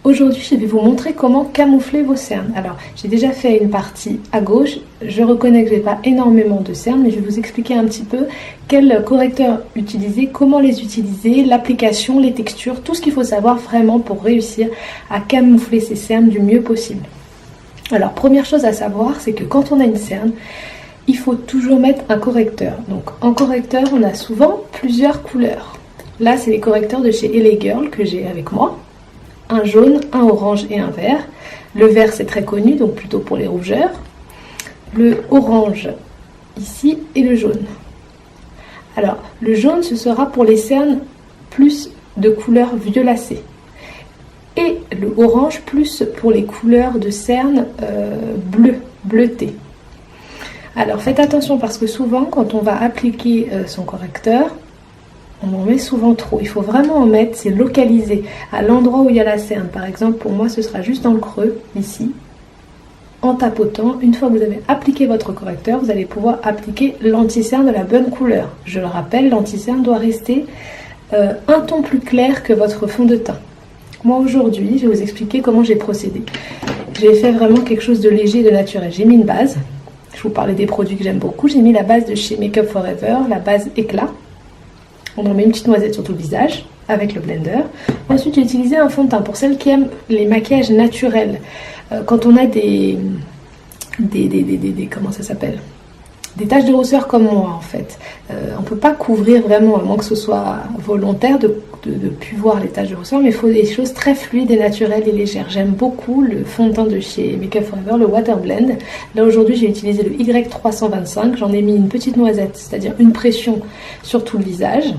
Aujourd'hui, je vais vous montrer comment camoufler vos cernes. Alors, j'ai déjà fait une partie à gauche. Je reconnais que je n'ai pas énormément de cernes, mais je vais vous expliquer un petit peu quels correcteurs utiliser, comment les utiliser, l'application, les textures, tout ce qu'il faut savoir vraiment pour réussir à camoufler ces cernes du mieux possible. Alors, première chose à savoir, c'est que quand on a une cerne, il faut toujours mettre un correcteur. Donc, en correcteur, on a souvent plusieurs couleurs. Là, c'est les correcteurs de chez LA Girl que j'ai avec moi. Un jaune, un orange et un vert. Le vert, c'est très connu, donc plutôt pour les rougeurs. Le orange, ici, et le jaune. Alors, le jaune, ce sera pour les cernes plus de couleur violacée. Et le orange, plus pour les couleurs de cernes bleutées. Alors, faites attention parce que souvent, quand on va appliquer son correcteur, on en met souvent trop. Il faut vraiment en mettre, c'est localisé à l'endroit où il y a la cerne. Par exemple, pour moi, ce sera juste dans le creux, ici, en tapotant. Une fois que vous avez appliqué votre correcteur, vous allez pouvoir appliquer l'anti-cerne de la bonne couleur. Je le rappelle, l'anti-cerne doit rester un ton plus clair que votre fond de teint. Moi, aujourd'hui, je vais vous expliquer comment j'ai procédé. J'ai fait vraiment quelque chose de léger et de naturel. J'ai mis une base. Je vous parlais des produits que j'aime beaucoup. J'ai mis la base de chez Make Up For Ever, la base éclat. On en met une petite noisette sur tout le visage avec le blender. Ensuite, j'ai utilisé un fond de teint pour celles qui aiment les maquillages naturels. Quand on a comment ça s'appelle, des taches de rousseur comme moi en fait. On ne peut pas couvrir vraiment, à moins que ce soit volontaire de plus voir les taches de rousseur, mais il faut des choses très fluides et naturelles et légères. J'aime beaucoup le fond de teint de chez Make Up For Ever, le Water Blend. Là aujourd'hui, j'ai utilisé le Y325. J'en ai mis une petite noisette, c'est-à-dire une pression sur tout le visage.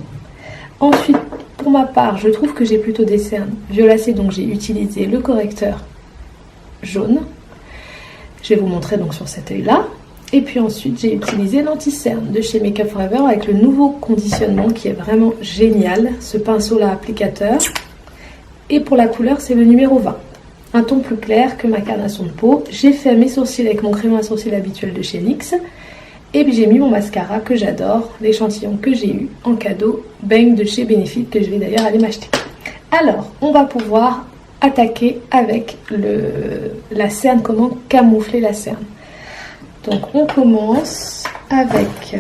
Ensuite, pour ma part, je trouve que j'ai plutôt des cernes violacées, donc j'ai utilisé le correcteur jaune. Je vais vous montrer donc sur cet œil-là. Et puis ensuite, j'ai utilisé l'anti-cerne de chez Make Up For Ever avec le nouveau conditionnement qui est vraiment génial. Ce pinceau-là applicateur. Et pour la couleur, c'est le numéro 20. Un ton plus clair que ma carnation de peau. J'ai fait mes sourcils avec mon crayon à sourcils habituel de chez NYX. Et puis j'ai mis mon mascara que j'adore, l'échantillon que j'ai eu en cadeau, Bang de chez Benefit, que je vais d'ailleurs aller m'acheter. Alors, on va pouvoir attaquer avec la cerne, comment camoufler la cerne. Donc on commence avec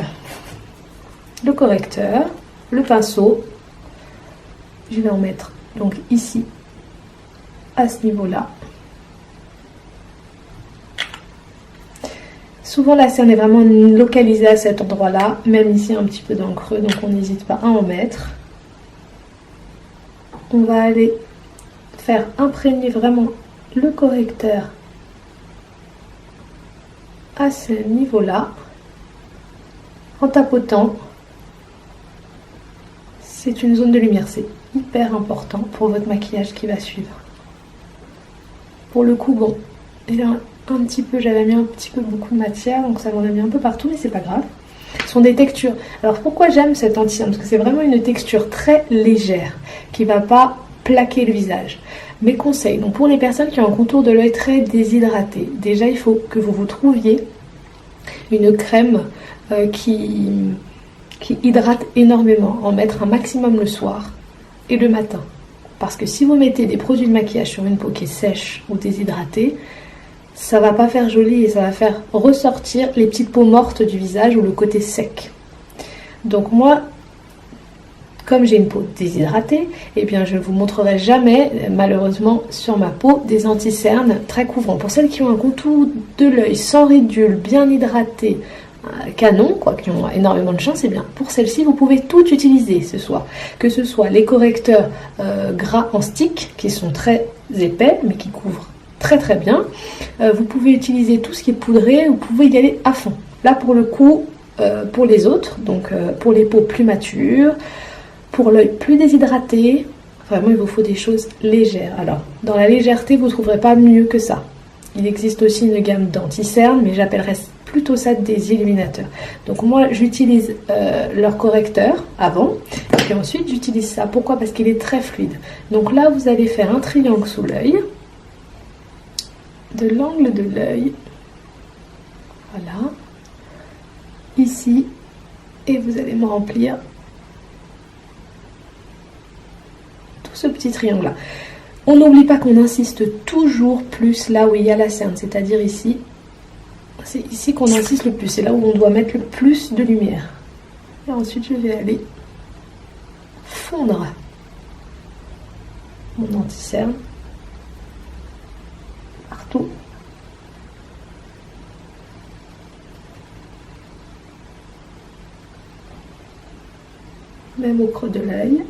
le correcteur, le pinceau. Je vais en mettre donc ici, à ce niveau-là. Souvent la cerne est vraiment localisée à cet endroit-là, même ici un petit peu dans le creux, donc on n'hésite pas à en mettre. On va aller faire imprégner vraiment le correcteur à ce niveau-là, en tapotant. C'est une zone de lumière, c'est hyper important pour votre maquillage qui va suivre. Pour le coup, bon, il y a un petit peu, j'avais mis un petit peu beaucoup de matière, donc ça m'en a mis un peu partout, mais c'est pas grave. Ce sont des textures. Alors pourquoi j'aime cette anti-cerne? Parce que c'est vraiment une texture très légère, qui va pas plaquer le visage. Mes conseils, donc pour les personnes qui ont un contour de l'œil très déshydraté, déjà il faut que vous trouviez une crème qui hydrate énormément, en mettre un maximum le soir et le matin. Parce que si vous mettez des produits de maquillage sur une peau qui est sèche ou déshydratée, ça va pas faire joli et ça va faire ressortir les petites peaux mortes du visage ou le côté sec. Donc moi, comme j'ai une peau déshydratée, eh bien je ne vous montrerai jamais, malheureusement, sur ma peau, des anti-cernes très couvrants. Pour celles qui ont un contour de l'œil sans ridule, bien hydraté, canon, quoi, qui ont énormément de chance, eh bien pour celles-ci, vous pouvez tout utiliser que ce soit les correcteurs gras en stick, qui sont très épais, mais qui couvrent très très bien. Vous pouvez utiliser tout ce qui est poudré, vous pouvez y aller à fond. Là, pour le coup, pour les autres, donc pour les peaux plus matures, pour l'œil plus déshydraté, vraiment il vous faut des choses légères. Alors, dans la légèreté, vous ne trouverez pas mieux que ça. Il existe aussi une gamme d'anti-cernes, mais j'appellerais plutôt ça des illuminateurs. Donc moi, j'utilise leur correcteur avant, et puis ensuite j'utilise ça. Pourquoi? Parce qu'il est très fluide. Donc là, vous allez faire un triangle sous l'œil, de l'angle de l'œil, voilà, ici, et vous allez me remplir tout ce petit triangle là. On n'oublie pas qu'on insiste toujours plus là où il y a la cerne, c'est-à-dire ici. C'est ici qu'on insiste le plus, c'est là où on doit mettre le plus de lumière. Et ensuite, je vais aller fondre mon anti-cerne partout. Même au creux de l'œil.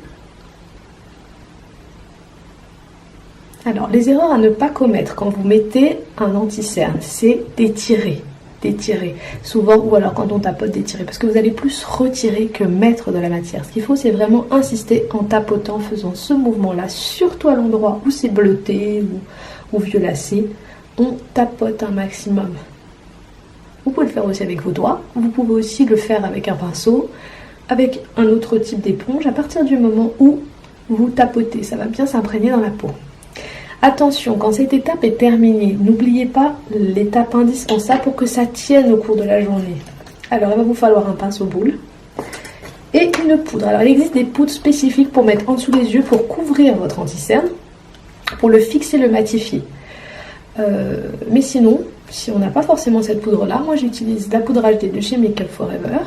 Alors, les erreurs à ne pas commettre quand vous mettez un anti-cerne, c'est d'étirer. D'étirer. Souvent, ou alors quand on tapote, d'étirer. Parce que vous allez plus retirer que mettre de la matière. Ce qu'il faut, c'est vraiment insister en tapotant, faisant ce mouvement-là, surtout à l'endroit où c'est bleuté ou violacé. On tapote un maximum. Vous pouvez le faire aussi avec vos doigts. Vous pouvez aussi le faire avec un pinceau, avec un autre type d'éponge. À partir du moment où vous tapotez, ça va bien s'imprégner dans la peau. Attention, quand cette étape est terminée, n'oubliez pas l'étape indispensable pour que ça tienne au cours de la journée. Alors, il va vous falloir un pinceau boule et une poudre. Alors, il existe des poudres spécifiques pour mettre en dessous des yeux pour couvrir votre anti-cerne, pour le fixer, le matifier. Mais sinon, si on n'a pas forcément cette poudre-là, moi j'utilise la poudre HD de chez Make Up Forever.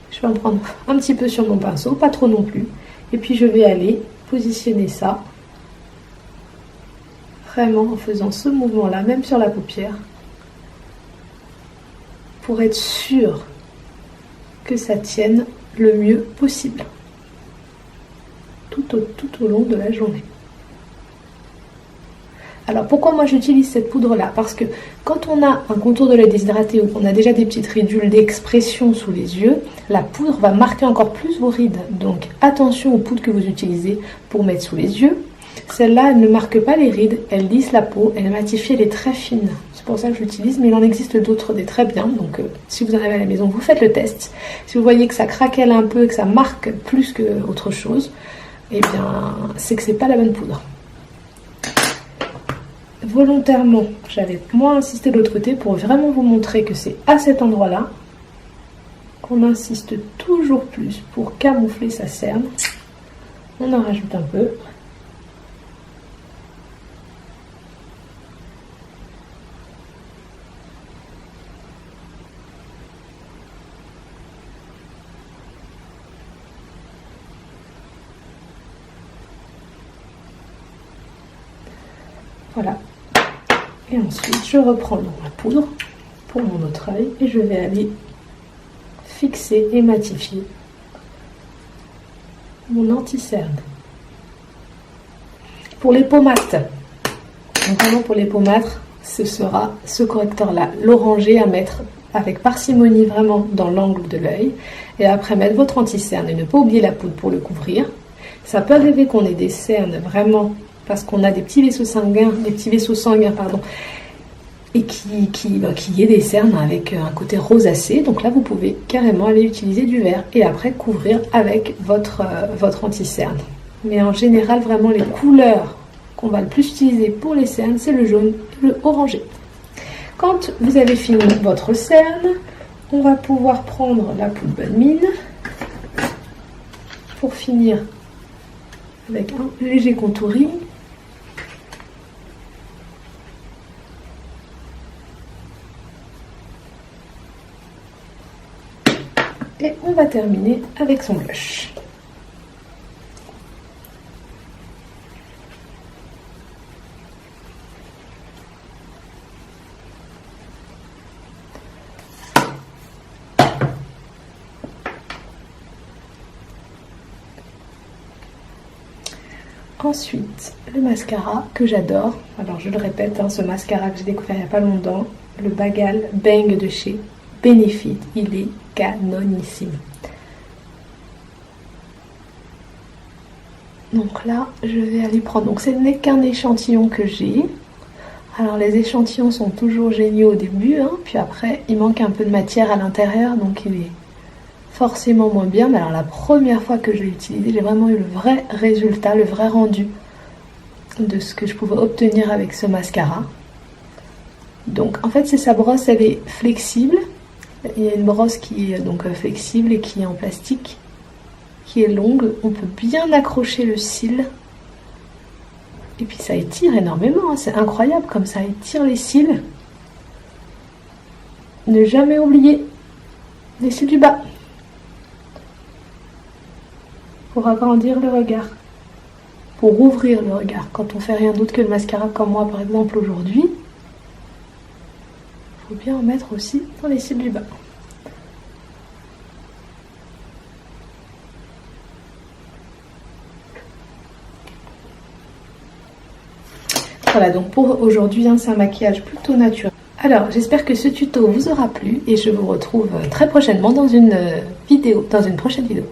Je vais en prendre un petit peu sur mon pinceau, pas trop non plus. Et puis, je vais aller positionner ça. Vraiment en faisant ce mouvement-là, même sur la paupière, pour être sûr que ça tienne le mieux possible tout au long de la journée. Alors pourquoi moi j'utilise cette poudre-là? Parce que quand on a un contour de l'œil déshydraté ou qu'on a déjà des petites ridules d'expression sous les yeux, la poudre va marquer encore plus vos rides. Donc attention aux poudres que vous utilisez pour mettre sous les yeux. Celle-là, elle ne marque pas les rides, elle lisse la peau, elle est matifie, elle est très fine. C'est pour ça que je l'utilise, mais il en existe d'autres des très bien. Donc si vous en avez à la maison, vous faites le test. Si vous voyez que ça craquelle un peu, que ça marque plus qu'autre chose, eh bien, c'est que c'est pas la bonne poudre. Volontairement, j'avais moins insisté de l'autre côté pour vraiment vous montrer que c'est à cet endroit-là qu'on insiste toujours plus pour camoufler sa cerne. On en rajoute un peu. Voilà. Et ensuite, je reprends ma poudre pour mon autre œil et je vais aller fixer et matifier mon anti-cerne. Pour les pommades, donc vraiment pour les pommades, ce sera ce correcteur-là, l'orangé à mettre avec parcimonie vraiment dans l'angle de l'œil. Et après mettre votre anti-cerne et ne pas oublier la poudre pour le couvrir. Ça peut arriver qu'on ait des cernes vraiment parce qu'on a des petits vaisseaux sanguins, et qu'il y ait des cernes avec un côté rosacé. Donc là, vous pouvez carrément aller utiliser du vert et après couvrir avec votre anti-cerne. Mais en général, vraiment, les couleurs qu'on va le plus utiliser pour les cernes, c'est le jaune et le orangé. Quand vous avez fini votre cerne, on va pouvoir prendre la poudre Bonne Mine pour finir avec un léger contouring. Et on va terminer avec son blush. Ensuite, le mascara que j'adore. Alors je le répète, ce mascara que j'ai découvert il n'y a pas longtemps, le Bagel Bang de chez Benefit, il est canonissime. Donc là, je vais aller prendre. Donc ce n'est qu'un échantillon que j'ai. Alors les échantillons sont toujours géniaux au début, puis après il manque un peu de matière à l'intérieur, donc il est forcément moins bien. Mais alors la première fois que je l'ai utilisé, j'ai vraiment eu le vrai résultat, le vrai rendu de ce que je pouvais obtenir avec ce mascara. Donc en fait c'est sa brosse, elle est flexible. Il y a une brosse qui est donc flexible et qui est en plastique, qui est longue. On peut bien accrocher le cil Et puis ça étire énormément, hein. C'est incroyable comme ça étire les cils. Ne jamais oublier les cils du bas pour agrandir le regard, pour ouvrir le regard. Quand on fait rien d'autre que le mascara comme moi par exemple aujourd'hui, il faut bien en mettre aussi dans les cils du bas. Voilà, donc pour aujourd'hui, hein, c'est un maquillage plutôt naturel. Alors, j'espère que ce tuto vous aura plu et je vous retrouve très prochainement dans une prochaine vidéo.